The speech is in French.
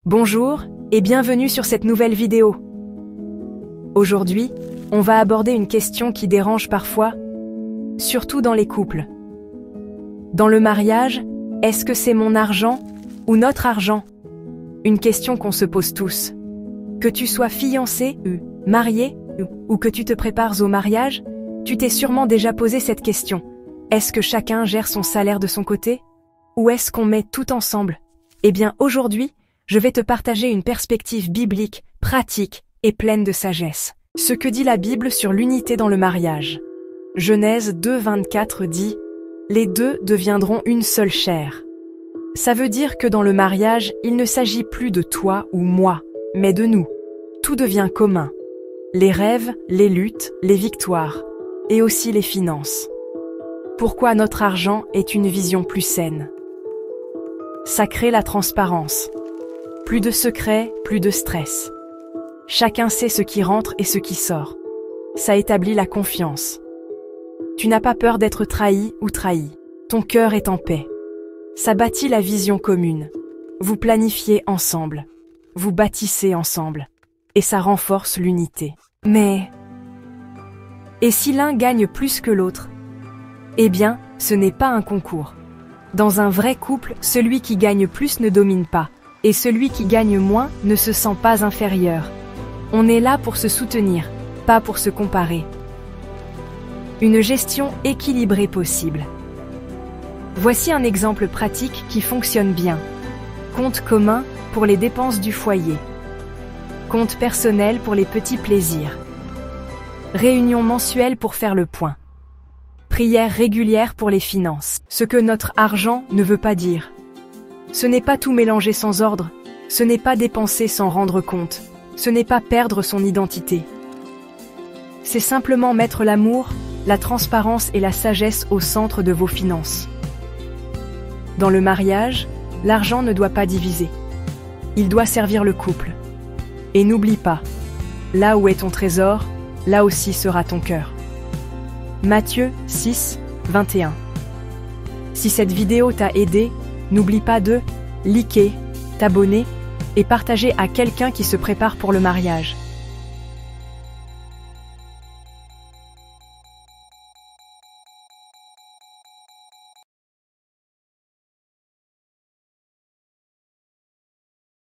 Bonjour et bienvenue sur cette nouvelle vidéo. Aujourd'hui, on va aborder une question qui dérange parfois, surtout dans les couples. Dans le mariage, est-ce que c'est mon argent ou notre argent? Une question qu'on se pose tous. Que tu sois fiancé ou marié ou que tu te prépares au mariage, tu t'es sûrement déjà posé cette question. Est-ce que chacun gère son salaire de son côté? Ou est-ce qu'on met tout ensemble? Eh bien aujourd'hui, je vais te partager une perspective biblique, pratique et pleine de sagesse. Ce que dit la Bible sur l'unité dans le mariage. Genèse 2:24 dit « Les deux deviendront une seule chair ». Ça veut dire que dans le mariage, il ne s'agit plus de toi ou moi, mais de nous. Tout devient commun. Les rêves, les luttes, les victoires, et aussi les finances. Pourquoi notre argent est une vision plus saine? Ça crée la transparence. Plus de secrets, plus de stress. Chacun sait ce qui rentre et ce qui sort. Ça établit la confiance. Tu n'as pas peur d'être trahi ou trahi. Ton cœur est en paix. Ça bâtit la vision commune. Vous planifiez ensemble. Vous bâtissez ensemble. Et ça renforce l'unité. Mais... et si l'un gagne plus que l'autre? Eh bien, ce n'est pas un concours. Dans un vrai couple, celui qui gagne plus ne domine pas. Et celui qui gagne moins ne se sent pas inférieur. On est là pour se soutenir, pas pour se comparer. Une gestion équilibrée possible. Voici un exemple pratique qui fonctionne bien. Compte commun pour les dépenses du foyer. Compte personnel pour les petits plaisirs. Réunion mensuelle pour faire le point. Prière régulière pour les finances. Ce que notre argent ne veut pas dire. Ce n'est pas tout mélanger sans ordre, ce n'est pas dépenser sans rendre compte, ce n'est pas perdre son identité. C'est simplement mettre l'amour, la transparence et la sagesse au centre de vos finances. Dans le mariage, l'argent ne doit pas diviser. Il doit servir le couple. Et n'oublie pas, là où est ton trésor, là aussi sera ton cœur. Matthieu 6, 21. Si cette vidéo t'a aidé, n'oublie pas de liker, t'abonner et partager à quelqu'un qui se prépare pour le mariage.